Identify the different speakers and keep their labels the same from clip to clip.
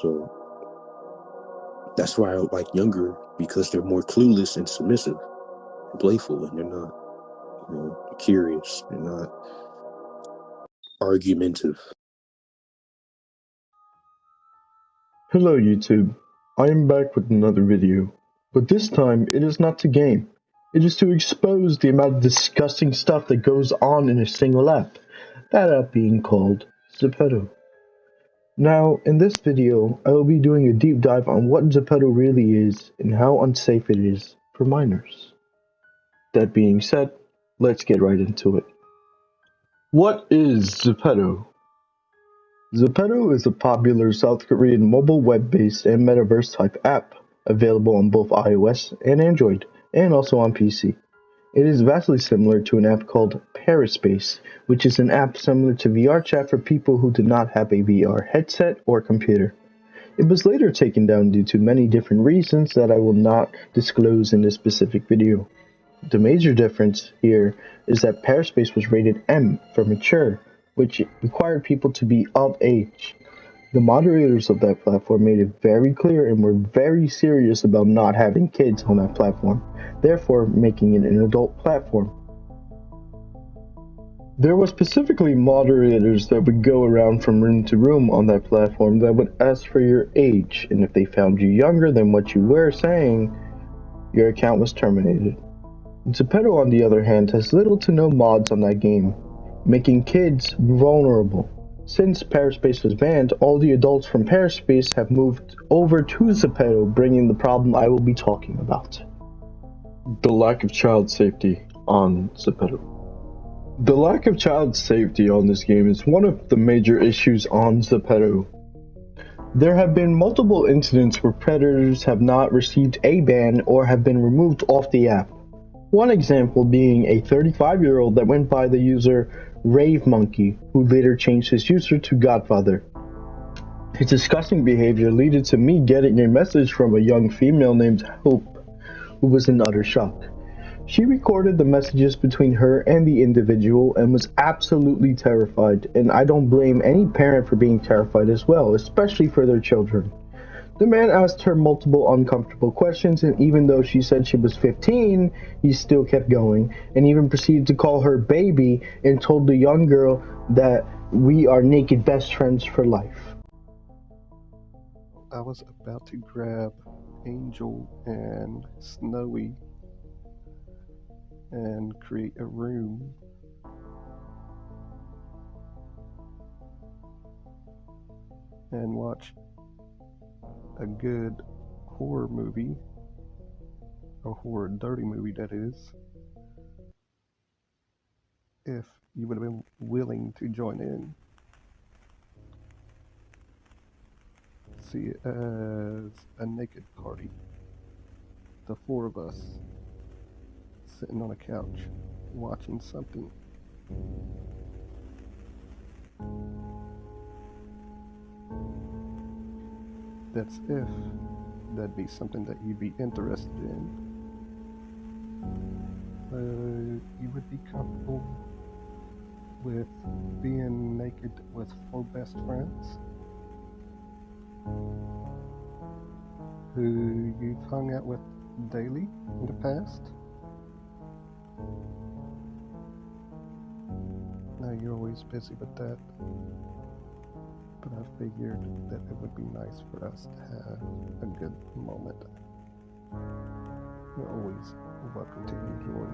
Speaker 1: So that's why I like younger, because they're more clueless and submissive and playful, and they're not, curious. They're not argumentative.
Speaker 2: Hello YouTube, I am back with another video, but this time it is not to game, it is to expose the amount of disgusting stuff that goes on in a single app, that app being called Zepeto. Now, in this video, I will be doing a deep dive on what Zepeto really is and how unsafe it is for minors. That being said, let's get right into it. What is Zepeto? Zepeto is a popular South Korean mobile web-based and metaverse-type app, available on both iOS and Android, and also on PC. It is vastly similar to an app called Perispace, which is an app similar to VR chat for people who do not have a VR headset or computer. It was later taken down due to many different reasons that I will not disclose in this specific video. The major difference here is that Perispace was rated M for mature, which required people to be of age. The moderators of that platform made it very clear and were very serious about not having kids on that platform, therefore making it an adult platform. There were specifically moderators that would go around from room to room on that platform that would ask for your age, and if they found you younger than what you were saying, your account was terminated. Zepeto, on the other hand, has little to no mods on that game, making kids vulnerable. Since Perispace was banned, all the adults from Perispace have moved over to Zepeto, bringing the problem I will be talking about. The lack of child safety on Zepeto. The lack of child safety on this game is one of the major issues on Zepeto. There have been multiple incidents where predators have not received a ban or have been removed off the app. One example being a 35-year-old that went by the user Rave Monkey, who later changed his user to Godfather. His disgusting behavior led to me getting a message from a young female named Hope, who was in utter shock. She recorded the messages between her and the individual and was absolutely terrified, and I don't blame any parent for being terrified as well, especially for their children. The man asked her multiple uncomfortable questions, and even though she said she was 15, he still kept going, and even proceeded to call her baby and told the young girl that we are naked best friends for life.
Speaker 3: I was about to grab Angel and Snowy and create a room. And watch a good horror movie, a horror dirty movie that is, if you would have been willing to join in. See it as a naked party. The four of us sitting on a couch watching something. That's if that'd be something that you'd be interested in. You would be comfortable with being naked with four best friends who you've hung out with daily in the past. Now you're always busy with that, but I figured that it would be nice for us to have a good moment. You're always welcome to enjoy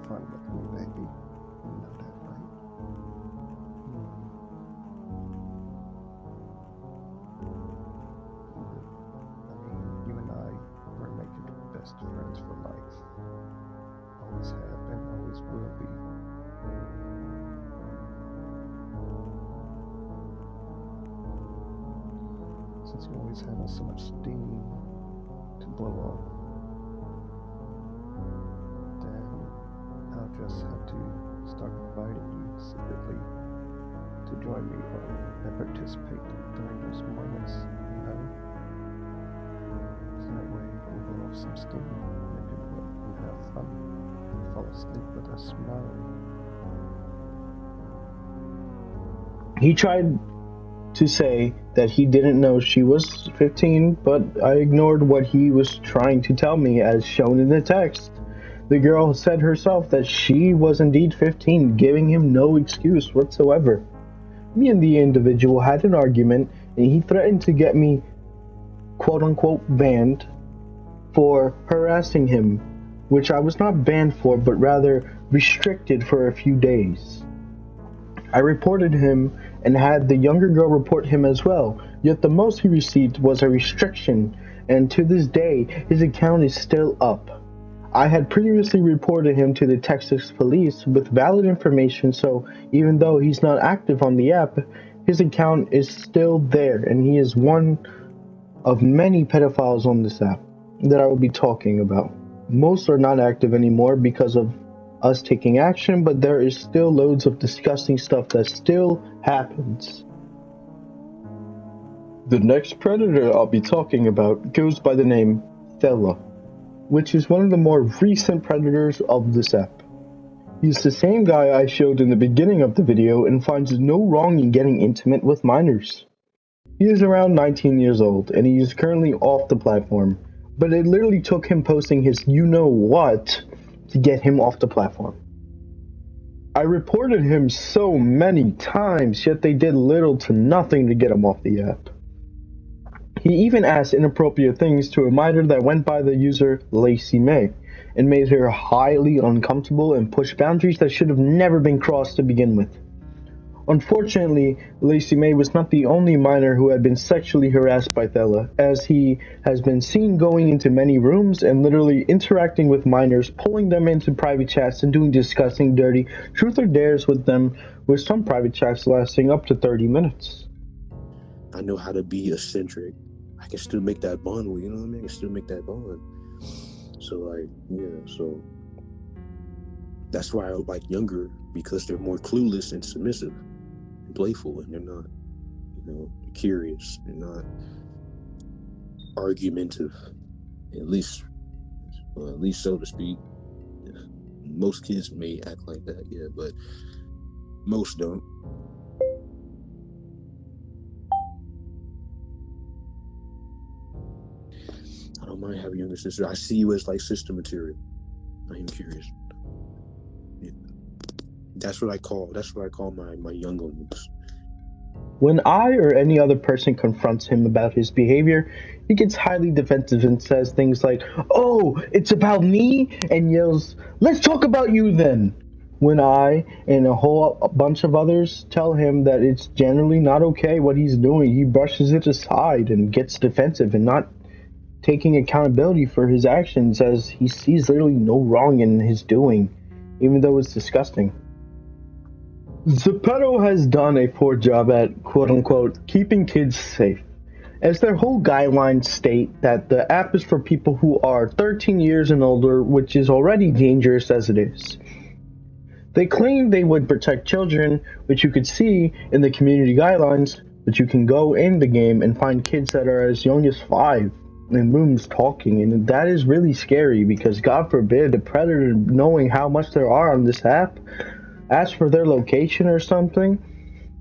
Speaker 3: fun with me, baby. You know that, right? You and I were making best friends for life. Always have been, always will be. Since you're always having so much steam to blow off, then I'll just have to start inviting you secretly to join me and participate during those moments, you know? So that way we can blow off some steam in a good way and have fun and fall asleep with a smile.
Speaker 2: He tried to say that he didn't know she was 15, but I ignored what he was trying to tell me as shown in the text. The girl said herself that she was indeed 15, giving him no excuse whatsoever. Me and the individual had an argument, and he threatened to get me quote-unquote banned for harassing him, which I was not banned for, but rather restricted for a few days. I reported him and had the younger girl report him as well, yet the most he received was a restriction, and to this day his account is still up. I had previously reported him to the Texas police with valid information, so even though he's not active on the app, his account is still there, and he is one of many pedophiles on this app that I will be talking about. Most are not active anymore because of us taking action, but there is still loads of disgusting stuff that still happens. The next predator I'll be talking about goes by the name Thela, which is one of the more recent predators of this app. He's the same guy I showed in the beginning of the video and finds no wrong in getting intimate with minors. He is around 19 years old and he is currently off the platform, but it literally took him posting his you-know-what to get him off the platform. I reported him so many times, yet they did little to nothing to get him off the app. He even asked inappropriate things to a minor that went by the user Lacey May, and made her highly uncomfortable and pushed boundaries that should have never been crossed to begin with. Unfortunately, Lacey May was not the only minor who had been sexually harassed by Thela, as he has been seen going into many rooms and literally interacting with minors, pulling them into private chats and doing disgusting, dirty truth or dares with them, with some private chats lasting up to 30 minutes.
Speaker 1: I know how to be eccentric. I can still make that bond with, you know what I mean? I can still make that bond. So, like, yeah, so that's why I like younger, because they're more clueless and submissive and playful, and they're not, curious. They're not argumentative, at least so to speak. Most kids may act like that, yeah, but most don't. I don't mind having a younger sister. I see you as like sister material. I am curious. Yeah. That's what I call my young ones.
Speaker 2: When I or any other person confronts him about his behavior, he gets highly defensive and says things like, "Oh, it's about me," and yells, "Let's talk about you then." When I and a whole bunch of others tell him that it's generally not okay what he's doing, he brushes it aside and gets defensive and not taking accountability for his actions, as he sees literally no wrong in his doing, even though it's disgusting. Zepeto has done a poor job at quote-unquote keeping kids safe, as their whole guidelines state that the app is for people who are 13 years and older, which is already dangerous as it is. They claim they would protect children, which you could see in the community guidelines, but you can go in the game and find kids that are as young as 5 in rooms talking, and that is really scary, because God forbid a predator, knowing how much there are on this app, ask for their location or something,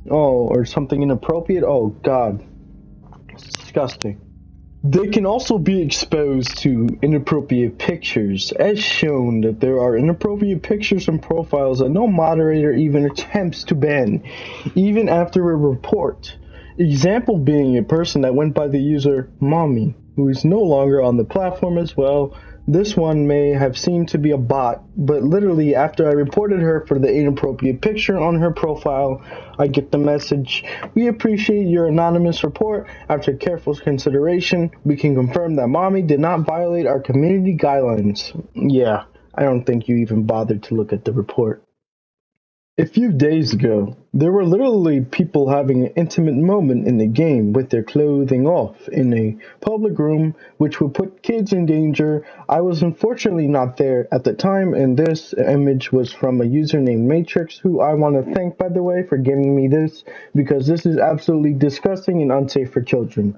Speaker 2: or something inappropriate. Oh God, it's disgusting. They can also be exposed to inappropriate pictures, as shown that there are inappropriate pictures and profiles that no moderator even attempts to ban, even after a report. Example being a person that went by the user Mommy, who is no longer on the platform as well. This one may have seemed to be a bot, but literally after I reported her for the inappropriate picture on her profile, I get the message, "We appreciate your anonymous report. After careful consideration, we can confirm that Mommy did not violate our community guidelines." Yeah, I don't think you even bothered to look at the report. A few days ago, there were literally people having an intimate moment in the game with their clothing off in a public room, which would put kids in danger. I was unfortunately not there at the time, and this image was from a user named Matrix, who I want to thank, by the way, for giving me this, because this is absolutely disgusting and unsafe for children.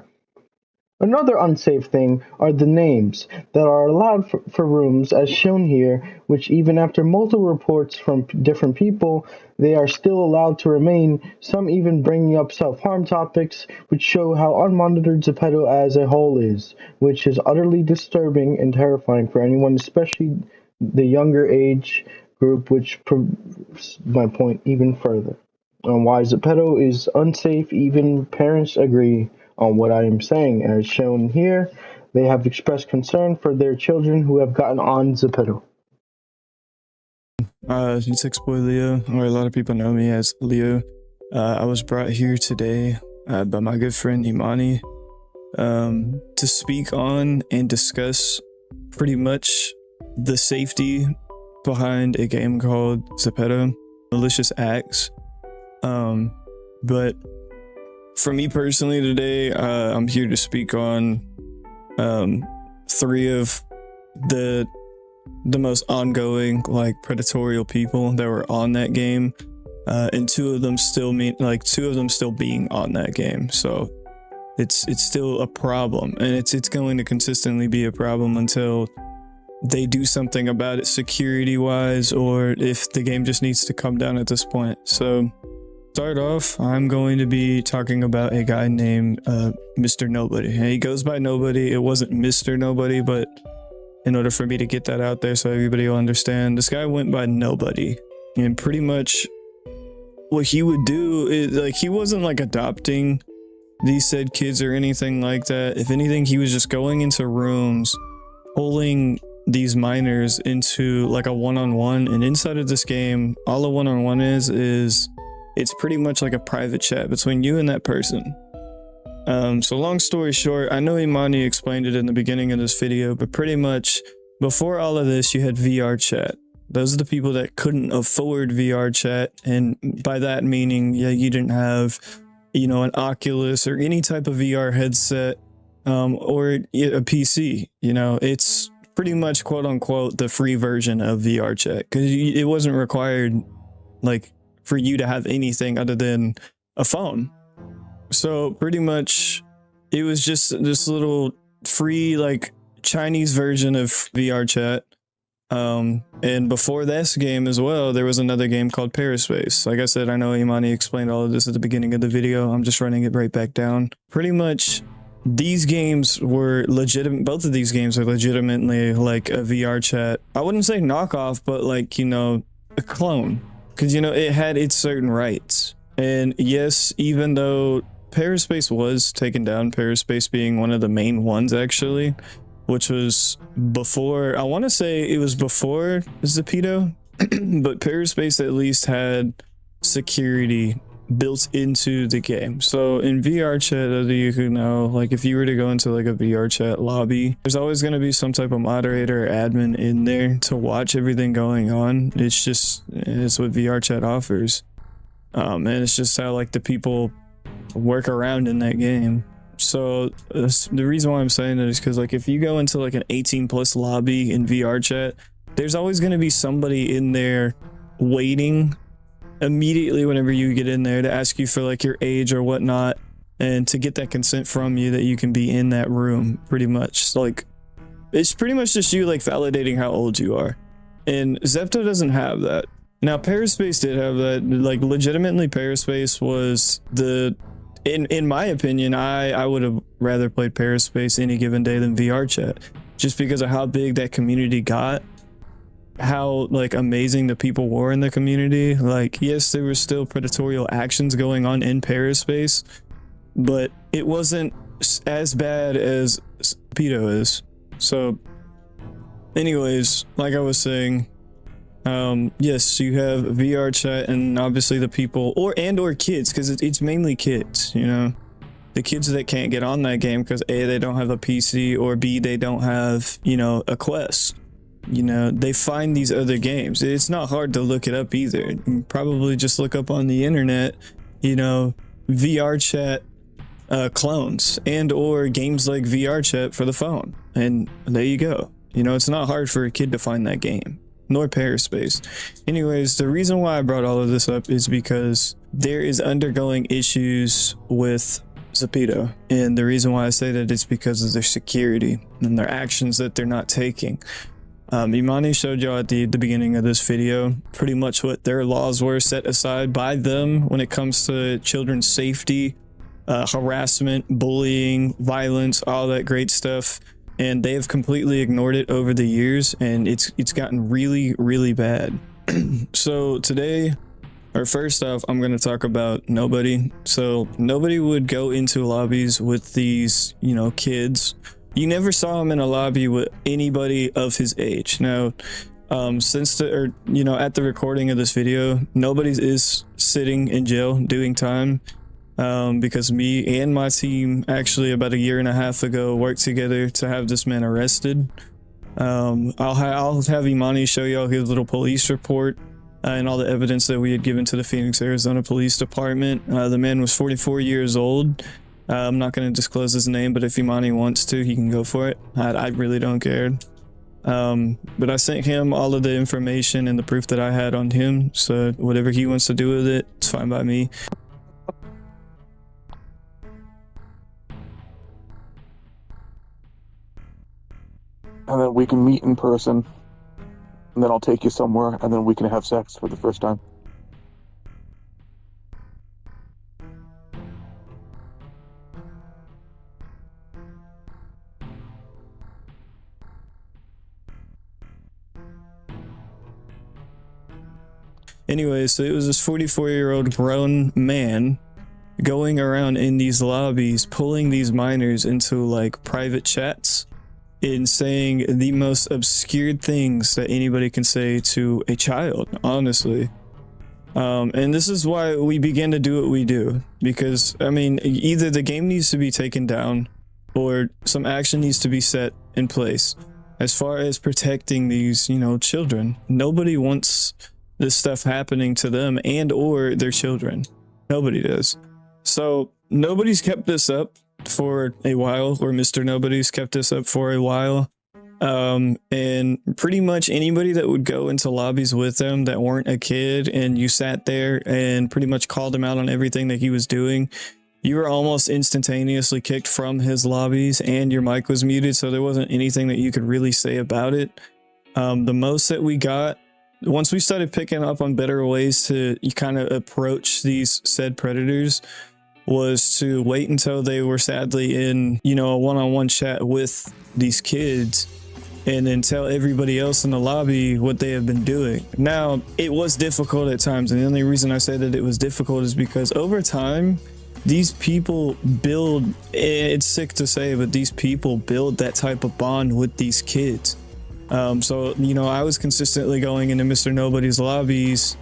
Speaker 2: Another unsafe thing are the names that are allowed for rooms as shown here, which even after multiple reports from different people, they are still allowed to remain, some even bringing up self-harm topics, which show how unmonitored Zepeto as a whole is, which is utterly disturbing and terrifying for anyone, especially the younger age group, which proves my point even further. On why Zepeto is unsafe, even parents agree on what I am saying. As shown here, they have expressed concern for their children who have gotten on Zepeto.
Speaker 4: It's X-Boy Leo, or a lot of people know me as Leo. I was brought here today by my good friend Imani to speak on and discuss pretty much the safety behind a game called Zepeto, malicious acts. But for me personally today, I'm here to speak on 3 of the most ongoing, like, predatorial people that were on that game, and 2 of them still being on that game. So it's still a problem, and it's going to consistently be a problem until they do something about it security wise, or if the game just needs to come down at this point. So start off, I'm going to be talking about a guy named Mr. Nobody. And he goes by Nobody. It wasn't Mr. Nobody, but in order for me to get that out there so everybody will understand, this guy went by Nobody. And pretty much what he would do is, like, he wasn't like adopting these said kids or anything like that. If anything, he was just going into rooms, pulling these minors into like a one-on-one. And inside of this game, all a one-on-one is it's pretty much like a private chat between you and that person. So long story short, I know Imani explained it in the beginning of this video, but pretty much before all of this, you had VR chat. Those are the people that couldn't afford VR chat. And by that meaning, yeah, you didn't have, you know, an Oculus or any type of VR headset, or a PC. You know, it's pretty much quote unquote the free version of VR chat, because it wasn't required, like, for you to have anything other than a phone. So pretty much it was just this little free, like, Chinese version of VR chat. And before this game as well, there was another game called Paraspace. Like I said, I know Imani explained all of this at the beginning of the video. I'm just running it right back down. Pretty much these games were legitimate. Both of these games are legitimately like a VR chat. I wouldn't say knockoff, but, like, you know, a clone. Because, you know, it had its certain rights. And yes, even though Paraspace was taken down, Paraspace being one of the main ones, actually, which was before, I want to say it was before zepeto, but Paraspace at least had security built into the game. So in VR chat, as you who know, like, if you were to go into like a VR chat lobby, there's always going to be some type of moderator or admin in there to watch everything going on. It's what VR chat offers. And it's just how, like, the people work around in that game. So the reason why I'm saying that is because, like, if you go into like an 18+ lobby in VR chat, there's always going to be somebody in there waiting immediately whenever you get in there to ask you for, like, your age or whatnot, and to get that consent from you that you can be in that room. Pretty much, so, like, it's pretty much just you, like, validating how old you are. And Zepeto doesn't have that. Now Paraspace did have that. Like, legitimately, Paraspace was the, in my opinion, I would have rather played Paraspace any given day than VR chat, just because of how big that community got, how, like, amazing the people were in the community. Like, yes, there were still predatorial actions going on in Paraspace, but it wasn't as bad as zepeto is. So anyways, like I was saying, yes, you have VR chat, and obviously the people or kids, because it's mainly kids, you know, the kids that can't get on that game because A, they don't have a PC, or B, they don't have, you know, a Quest. You know, they find these other games. It's not hard to look it up either. You can probably just look up on the internet, you know, VR chat clones and or games like VR chat for the phone, and there you go. You know, it's not hard for a kid to find that game, nor Paraspace. Anyways, the reason why I brought all of this up is because there is undergoing issues with Zepeto. And the reason why I say that is because of their security and their actions that they're not taking. Imani showed y'all at the beginning of this video pretty much what their laws were set aside by them when it comes to children's safety, harassment, bullying, violence, all that great stuff. And they have completely ignored it over the years, and it's gotten really, really bad. So today, or first off, I'm going to talk about nobody. So nobody would go into lobbies with these, you know, kids. You never saw him in a lobby with anybody of his age. Now, since at the recording of this video, nobody is sitting in jail doing time. Because me and my team actually about a year and a half ago worked together to have this man arrested. I'll have Imani show y'all his little police report and all the evidence that we had given to the Phoenix, Arizona Police Department. The man was 44 years old. I'm not going to disclose his name, but if Imani wants to, he can go for it. I really don't care. But I sent him all of the information and the proof that I had on him, so whatever he wants to do with it, it's fine by me.
Speaker 5: And then we can meet in person, and then I'll take you somewhere, and then we can have sex for the first time.
Speaker 4: Anyway, so it was this 44-year-old grown man going around in these lobbies, pulling these minors into like private chats and saying the most obscure things that anybody can say to a child, honestly. And this is why we began to do what we do, because I mean, either the game needs to be taken down or some action needs to be set in place as far as protecting these, you know, children. Nobody wants this stuff happening to them and or their children. Nobody does. So nobody's kept this up for a while, or Mr. Nobody's kept this up for a while. And pretty much anybody that would go into lobbies with him that weren't a kid and you sat there and pretty much called him out on everything that he was doing, you were almost instantaneously kicked from his lobbies and your mic was muted, so there wasn't anything that you could really say about it. The most that we got, once we started picking up on better ways to kind of approach these said predators, was to wait until they were sadly in, you know, a one-on-one chat with these kids and then tell everybody else in the lobby what they have been doing. Now, it was difficult at times, and the only reason I say that it was difficult is because over time, these people build, it's sick to say, but these people build that type of bond with these kids. So, you know, I was consistently going into Mr. Nobody's lobbies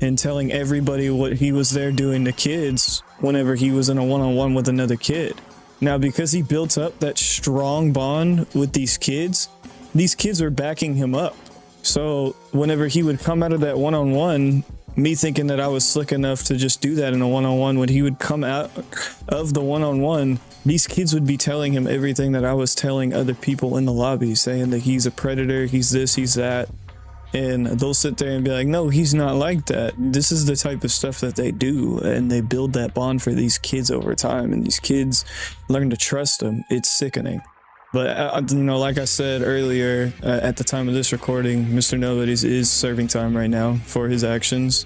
Speaker 4: and telling everybody what he was there doing to kids whenever he was in a one-on-one with another kid. Now, because he built up that strong bond with these kids were backing him up. So whenever he would come out of that one-on-one, me thinking that I was slick enough to just do that in a one-on-one, when he would come out of the one-on-one, these kids would be telling him everything that I was telling other people in the lobby, saying that he's a predator, he's this, he's that. And they'll sit there and be like, no, he's not like that. This is the type of stuff that they do, and they build that bond for these kids over time, and these kids learn to trust them. It's sickening. But, you know, like I said earlier, at the time of this recording, Mr. Nobody's is serving time right now for his actions.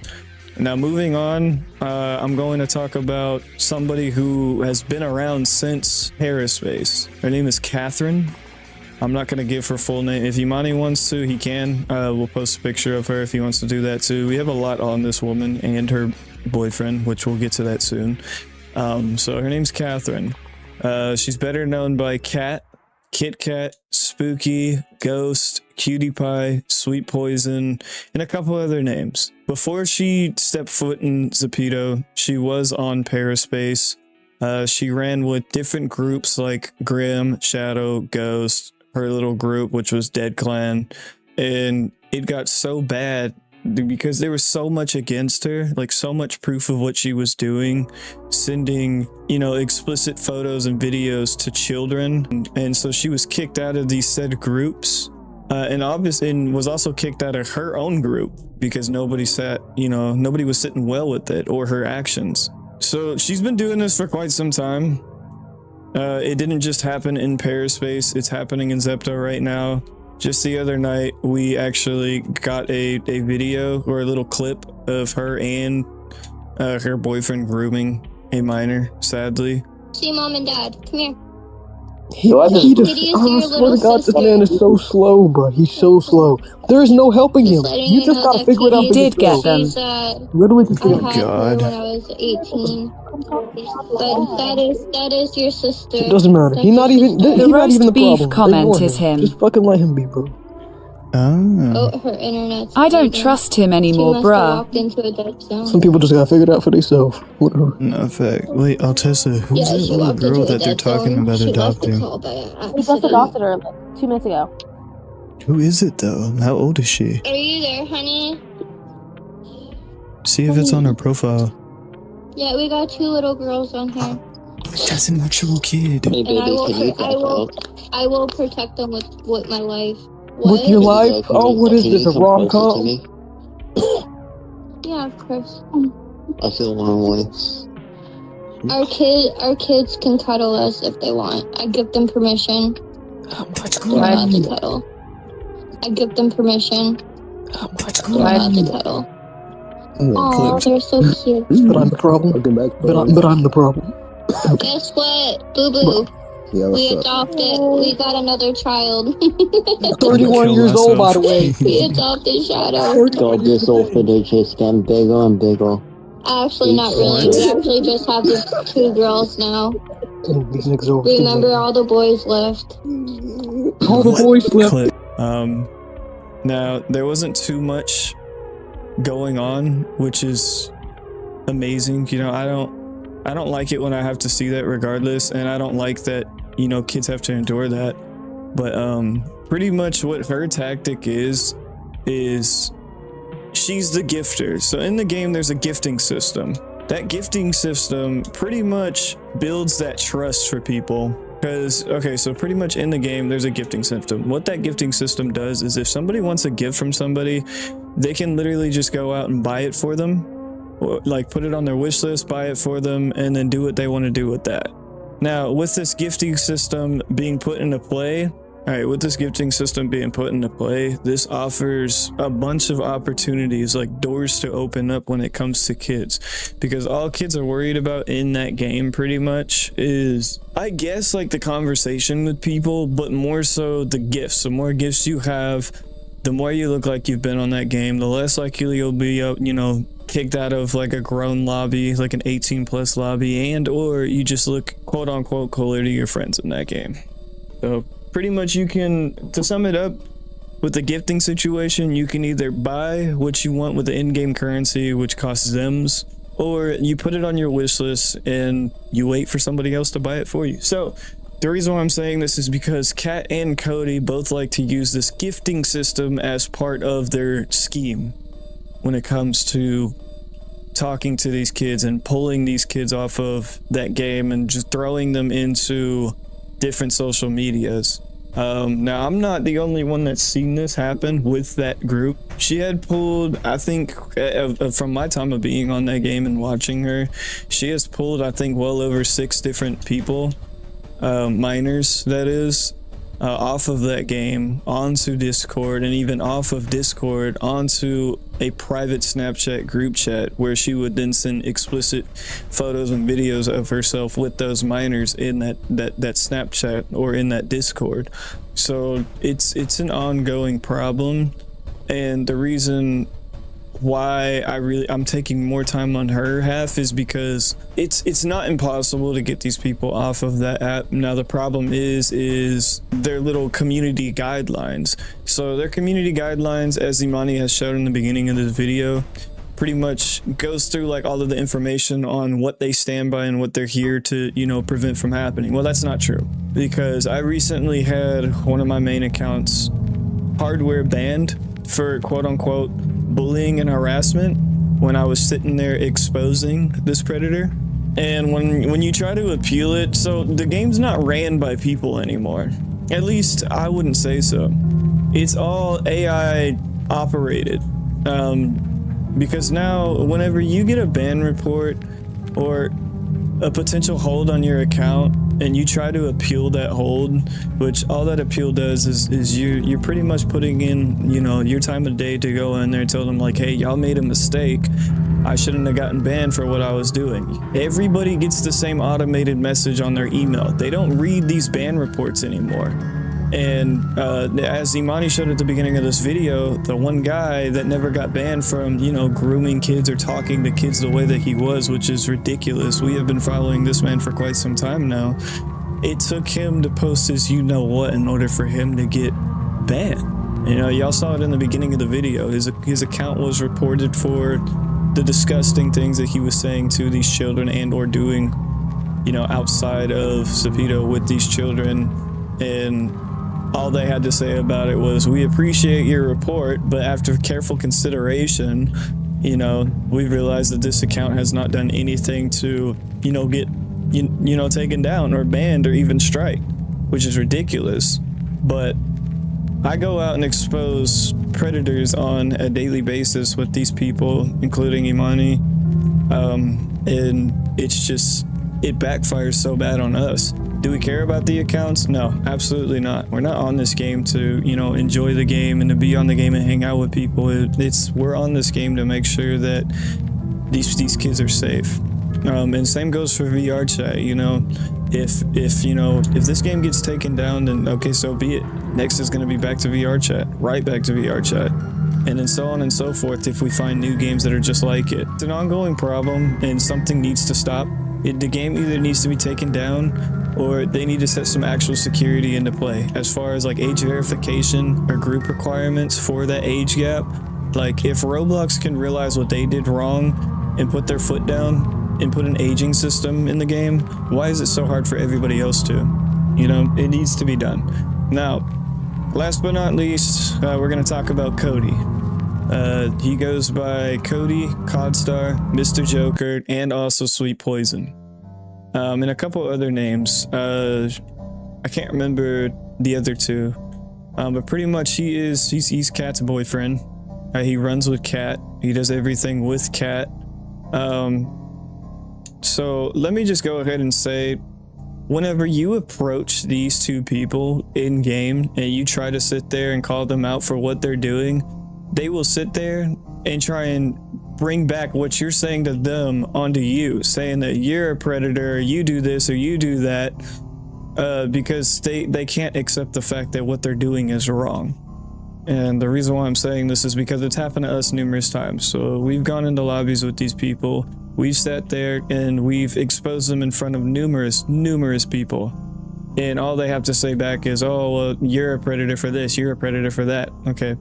Speaker 4: Now, moving on, I'm going to talk about somebody who has been around since Aerospace. Her name is Catherine. I'm not going to give her full name. If Imani wants to, he can. We'll post a picture of her if he wants to do that too. We have a lot on this woman and her boyfriend, which we'll get to that soon. So her name's Catherine. She's better known by Cat, Kit Kat, Spooky, Ghost, Cutie Pie, Sweet Poison, and a couple other names. Before she stepped foot in Zepeto, she was on Paraspace. She ran with different groups like Grim, Shadow, Ghost, her little group, which was Dead Clan, and it got so bad because there was so much against her, like so much proof of what she was doing, sending, you know, explicit photos and videos to children, and so she was kicked out of these said groups, and was also kicked out of her own group because nobody was sitting well with it or her actions. So she's been doing this for quite some time. It didn't just happen in Paraspace, it's happening in Zepeto right now. Just the other night, we actually got a video or a little clip of her and her boyfriend grooming a minor, sadly.
Speaker 6: See Mom and Dad, come here.
Speaker 7: He just, I swear to God, this man is so slow, bro. He's so slow. There is no helping him. You just gotta figure it out for yourself. Literally, just figure it out.
Speaker 6: I had her when I was 18. But that is your sister.
Speaker 7: It doesn't matter. He's not even the
Speaker 8: roast beef
Speaker 7: problem.
Speaker 8: comment is him.
Speaker 7: Just fucking let him be, bro.
Speaker 6: Oh, her internet's
Speaker 8: I don't trust him anymore, bruh.
Speaker 6: Walked into a dead zone.
Speaker 7: Some people just gotta figure it out for themselves. Whatever.
Speaker 4: No fact. Wait, Altessa, who's that little girl that they're talking about adopting?
Speaker 9: We just adopted her like 2 minutes ago.
Speaker 4: Who is it though? How old is she?
Speaker 6: Are you there, honey?
Speaker 4: See if it's on her profile.
Speaker 6: Yeah, we got 2 little girls on here.
Speaker 4: That's an actual kid.
Speaker 6: Hey, baby, I will protect them with my life.
Speaker 7: With your life? Oh, what is this, a rom-com?
Speaker 6: Yeah, of course.
Speaker 10: I feel lonely.
Speaker 6: Our kids can cuddle us if they want. I give them permission. They're allowed to cuddle. I give them permission. They're allowed to cuddle. Oh, they're so cute.
Speaker 7: But I'm the problem. But I'm the problem.
Speaker 6: Guess what, Boo Boo?
Speaker 1: Yeah,
Speaker 6: we adopted. We got another child.
Speaker 7: 31 years old, by the way.
Speaker 6: We adopted Shadow.
Speaker 10: God, this orphanage is getting bigger and bigger.
Speaker 6: Actually, not really. We actually just have the 2 girls now. Remember, all the boys left.
Speaker 7: All the boys left.
Speaker 4: Now there wasn't too much going on, which is amazing. You know, I don't like it when I have to see that regardless, and I don't like that, you know, kids have to endure that. But pretty much what her tactic is she's the gifter. So in the game there's a gifting system. That gifting system pretty much builds that trust for people. Because, okay, so pretty much in the game there's a gifting system. What that gifting system does is if somebody wants a gift from somebody, they can literally just go out and buy it for them. Like put it on their wish list, buy it for them, and then do what they want to do with that. Now, with this gifting system being put into play, this offers a bunch of opportunities, like doors to open up when it comes to kids. Because all kids are worried about in that game pretty much is, I guess, like the conversation with people, but more so the gifts. The more gifts you have, the more you look like you've been on that game, the less likely you'll be, you know, kicked out of like a grown lobby, like an 18+ lobby, and or you just look quote unquote cooler to your friends in that game. So pretty much you can, to sum it up, with the gifting situation, you can either buy what you want with the in-game currency, which costs Zems, or you put it on your wish list and you wait for somebody else to buy it for you. So the reason why I'm saying this is because Kat and Cody both like to use this gifting system as part of their scheme when it comes to talking to these kids and pulling these kids off of that game and just throwing them into different social medias. Now, I'm not the only one that's seen this happen with that group. She had pulled, I think, from my time of being on that game and watching her, she has pulled, I think, well over 6 different people, minors, that is, off of that game onto Discord, and even off of Discord onto a private Snapchat group chat where she would then send explicit photos and videos of herself with those minors in that Snapchat or in that Discord. So it's an ongoing problem, and the reason why I'm taking more time on her half is because it's not impossible to get these people off of that app. Now the problem is their little community guidelines. So their community guidelines, as Imani has shown in the beginning of this video, pretty much goes through like all of the information on what they stand by and what they're here to, you know, prevent from happening. Well, that's not true, because I recently had one of my main accounts hardware banned for quote unquote bullying and harassment when I was sitting there exposing this predator. And when you try to appeal it, so the game's not ran by people anymore. At least I wouldn't say so. It's all AI operated. Because now whenever you get a ban report or a potential hold on your account, and you try to appeal that hold, which all that appeal does is you're pretty much putting in, you know, your time of day to go in there and tell them like, hey, y'all made a mistake. I shouldn't have gotten banned for what I was doing. Everybody gets the same automated message on their email. They don't read these ban reports anymore. And as Imani showed at the beginning of this video, the one guy that never got banned from, you know, grooming kids or talking to kids the way that he was, which is ridiculous. We have been following this man for quite some time now. It took him to post his you-know-what in order for him to get banned. You know, y'all saw it in the beginning of the video. His account was reported for the disgusting things that he was saying to these children and or doing, you know, outside of zepeto with these children. And all they had to say about it was, we appreciate your report, but after careful consideration, you know, we realized that this account has not done anything to, you know, get, you know, taken down or banned or even strike, which is ridiculous. But I go out and expose predators on a daily basis with these people, including Imani, and it's just, it backfires so bad on us. Do we care about the accounts? No, absolutely not. We're not on this game to, you know, enjoy the game and to be on the game and hang out with people. We're on this game to make sure that these kids are safe. And same goes for VR chat. You know, if you know, if this game gets taken down, then okay, so be it. Next is going to be back to VR chat, right back to VR chat, and then so on and so forth. If we find new games that are just like it, it's an ongoing problem, and something needs to stop. The game either needs to be taken down, or they need to set some actual security into play. As far as like age verification or group requirements for that age gap, like if Roblox can realize what they did wrong and put their foot down and put an aging system in the game, why is it so hard for everybody else to? You know, it needs to be done. Now, last but not least, we're going to talk about Cody. He goes by Cody, Codstar, Mr. Joker, and also Sweet Poison. And a couple other names. I can't remember the other two. But pretty much he's Kat's boyfriend. He runs with Kat. He does everything with Kat. So let me just go ahead and say, whenever you approach these two people in game and you try to sit there and call them out for what they're doing, they will sit there and try and bring back what you're saying to them onto you, saying that you're a predator, or you do this or you do that, because they can't accept the fact that what they're doing is wrong. And the reason why I'm saying this is because it's happened to us numerous times. So we've gone into lobbies with these people, we've sat there and we've exposed them in front of numerous people. And all they have to say back is, oh, well, you're a predator for this, you're a predator for that. Okay.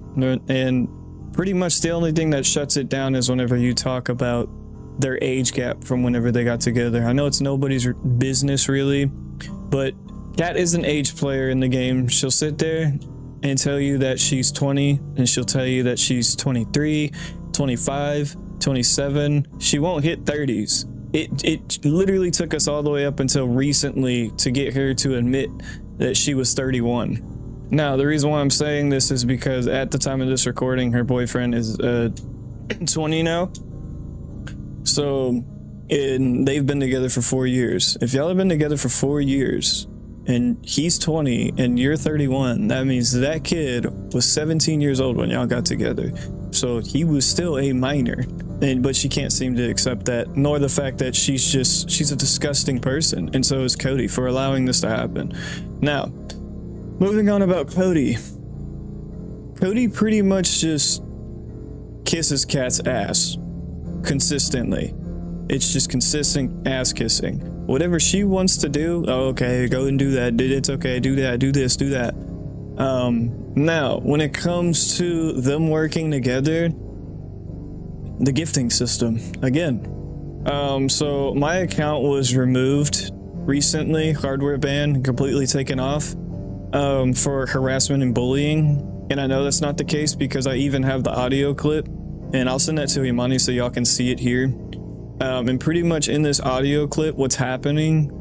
Speaker 4: And pretty much the only thing that shuts it down is whenever you talk about their age gap from whenever they got together. I know it's nobody's business really, but Kat is an age player in the game. She'll sit there and tell you that she's 20, and she'll tell you that she's 23, 25, 27. She won't hit 30s. It literally took us all the way up until recently to get her to admit that she was 31. Now, the reason why I'm saying this is because at the time of this recording, her boyfriend is 20 now. So, they've been together for 4 years. If y'all have been together for 4 years, and he's 20 and you're 31, that means that kid was 17 years old when y'all got together. So he was still a minor, but she can't seem to accept that, nor the fact that she's a disgusting person, and so is Cody for allowing this to happen. Now, moving on about Cody. Cody pretty much just kisses Kat's ass consistently. It's just consistent ass kissing. Whatever she wants to do, oh, okay, go and do that. It's okay, do that, do this, do that. Now, when it comes to them working together, the gifting system, again. So my account was removed recently, hardware ban, completely taken off, for harassment and bullying. And I know that's not the case because I even have the audio clip, and I'll send that to Imani so y'all can see it here. And pretty much in this audio clip, what's happening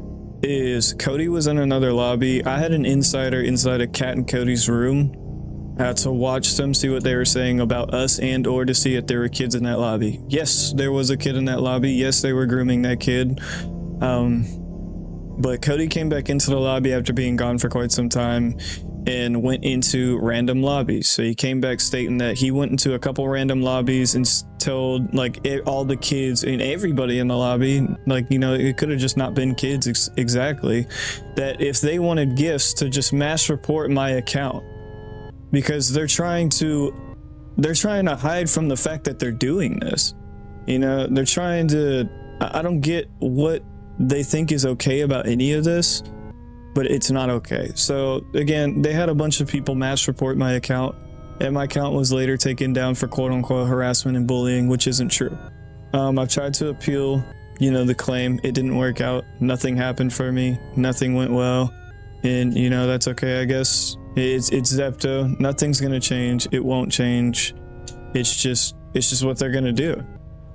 Speaker 4: is Cody was in another lobby. I had an insider inside of Kat and Cody's room to watch them, see what they were saying about us, and or to see if there were kids in that lobby. Yes, there was a kid in that lobby. Yes, they were grooming that kid. But Cody came back into the lobby after being gone for quite some time and went into random lobbies. So he came back stating that he went into a couple random lobbies and told like all the kids and everybody in the lobby, like, you know, it could have just not been kids exactly, that if they wanted gifts to just mass report my account, because they're trying to hide from the fact that they're doing this. You know, they're trying to, I don't get what they think is okay about any of this, but it's not okay. So again, they had a bunch of people mass report my account, and my account was later taken down for quote unquote harassment and bullying, which isn't true. I've tried to appeal, you know, the claim. It didn't work out. Nothing happened for me. Nothing went well. And you know, that's okay, I guess. It's Zepeto. Nothing's gonna change. It won't change. It's just what they're gonna do.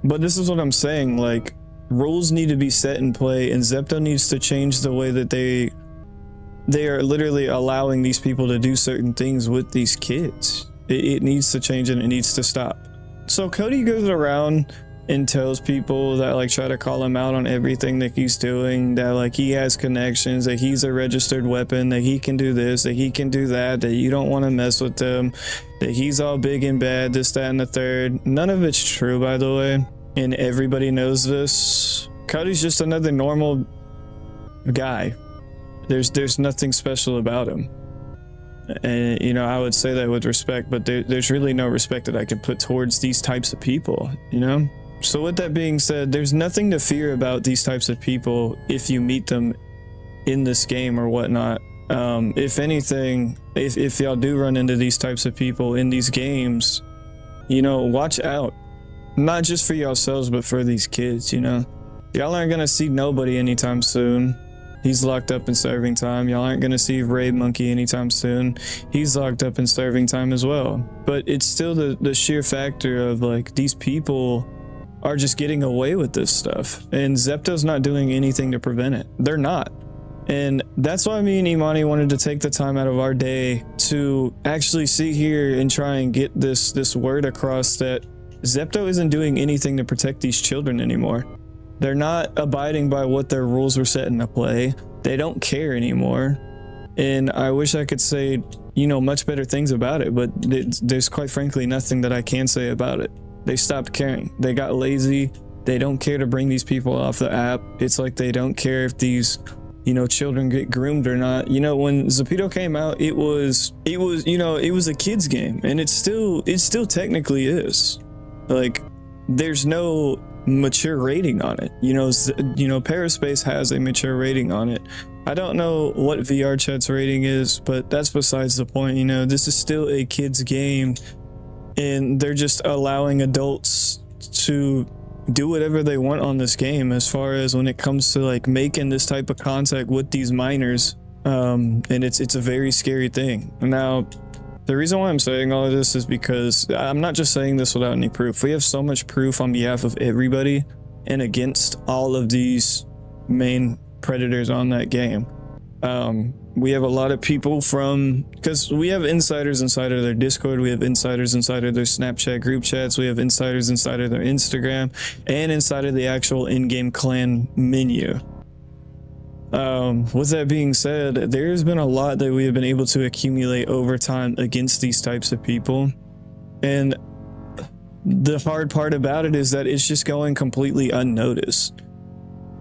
Speaker 4: But this is what I'm saying, like, rules need to be set in play, and Zepeto needs to change the way that they are literally allowing these people to do certain things with these kids. It needs to change, and it needs to stop. So Cody goes around and tells people that like try to call him out on everything that he's doing, that like he has connections, that he's a registered weapon, that he can do this, that he can do that, that you don't want to mess with him, that he's all big and bad, this, that, and the third. None of it's true, by the way, and everybody knows this. Cody's just another normal guy. There's nothing special about him. And you know, I would say that with respect, but there's really no respect that I can put towards these types of people, you know? So with that being said, there's nothing to fear about these types of people if you meet them in this game or whatnot. If anything, if y'all do run into these types of people in these games, you know, watch out. Not just for yourselves, but for these kids, you know? Y'all aren't gonna see nobody anytime soon. He's locked up in serving time. Y'all aren't gonna see Ray Monkey anytime soon. He's locked up in serving time as well. But it's still the sheer factor of like, these people are just getting away with this stuff, and Zepeto's not doing anything to prevent it. They're not. And that's why me and Imani wanted to take the time out of our day to actually sit here and try and get this word across that Zepeto isn't doing anything to protect these children anymore. They're not abiding by what their rules were set into play. They don't care anymore. And I wish I could say, you know, much better things about it, but there's quite frankly nothing that I can say about it. They stopped caring. They got lazy. They don't care to bring these people off the app. It's like they don't care if these, you know, children get groomed or not. You know, when Zepeto came out, it was, you know, it was a kid's game, and it still technically is. Like, there's no mature rating on it. You know, Paraspace has a mature rating on it. I don't know what VR Chat's rating is, but that's besides the point. You know, this is still a kid's game, and they're just allowing adults to do whatever they want on this game as far as when it comes to like making this type of contact with these minors. And it's a very scary thing. Now, the reason why I'm saying all of this is because I'm not just saying this without any proof. We have so much proof on behalf of everybody and against all of these main predators on that game. We have a lot of people because we have insiders inside of their Discord, we have insiders inside of their Snapchat group chats, we have insiders inside of their Instagram, and inside of the actual in-game clan menu. With that being said, there's been a lot that we have been able to accumulate over time against these types of people. And the hard part about it is that it's just going completely unnoticed.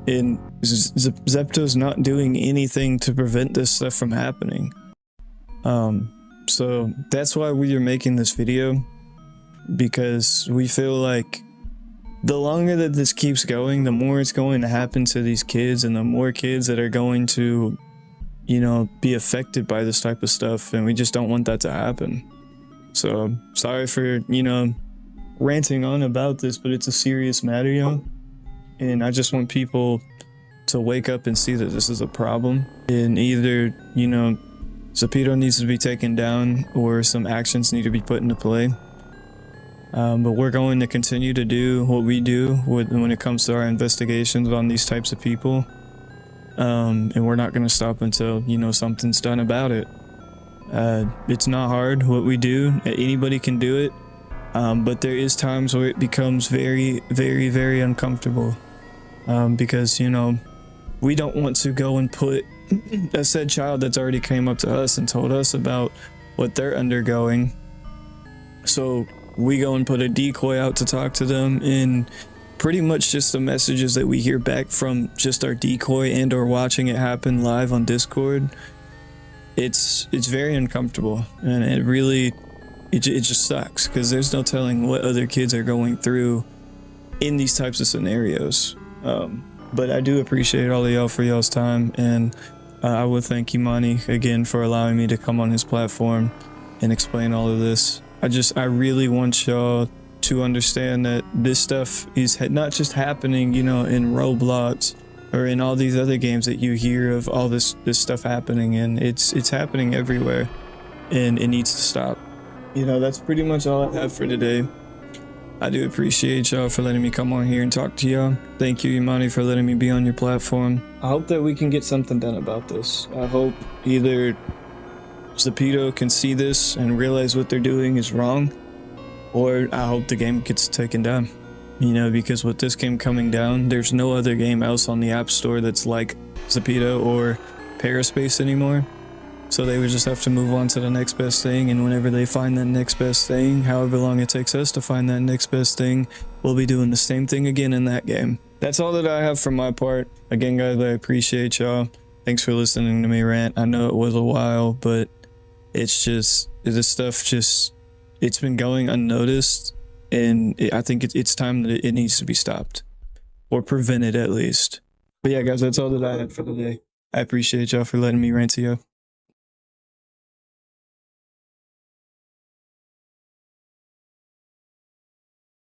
Speaker 4: And Zepeto's not doing anything to prevent this stuff from happening. So that's why we are making this video, because we feel like the longer that this keeps going, the more it's going to happen to these kids, and the more kids that are going to, you know, be affected by this type of stuff, and we just don't want that to happen. So sorry for, you know, ranting on about this, but it's a serious matter, yo. And I just want people to wake up and see that this is a problem, and either, you know, Zepeto needs to be taken down or some actions need to be put into play. But we're going to continue to do what we do when it comes to our investigations on these types of people. And we're not going to stop until, you know, something's done about it. It's not hard what we do. Anybody can do it. But there is times where it becomes very, very, very uncomfortable. Because, you know, we don't want to go and put a said child that's already came up to us and told us about what they're undergoing. So we go and put a decoy out to talk to them, and pretty much just the messages that we hear back from just our decoy and or watching it happen live on Discord, it's very uncomfortable, and it really it just sucks because there's no telling what other kids are going through in these types of scenarios. But I do appreciate all of y'all for y'all's time, and I would thank Imani again for allowing me to come on his platform and explain all of this. I really want y'all to understand that this stuff is not just happening, you know, in Roblox or in all these other games that you hear of all this stuff happening, and it's happening everywhere, and it needs to stop. You know, that's pretty much all I have for today. I do appreciate y'all for letting me come on here and talk to y'all. Thank you, Imani, for letting me be on your platform. I hope that we can get something done about this. I hope either zepeto can see this and realize what they're doing is wrong, or I hope the game gets taken down. You know, because with this game coming down, there's no other game else on the App Store that's like zepeto or Paraspace anymore. So they would just have to move on to the next best thing, and whenever they find that next best thing, however long it takes us to find that next best thing, we'll be doing the same thing again in that game. That's all that I have from my part. Again, guys, I appreciate y'all. Thanks for listening to me rant. I know it was a while, but it's just, this stuff just, it's been going unnoticed, and I think it's time that it needs to be stopped, or prevented at least. But yeah, guys, that's all that I had for today. I appreciate y'all for letting me rant to you.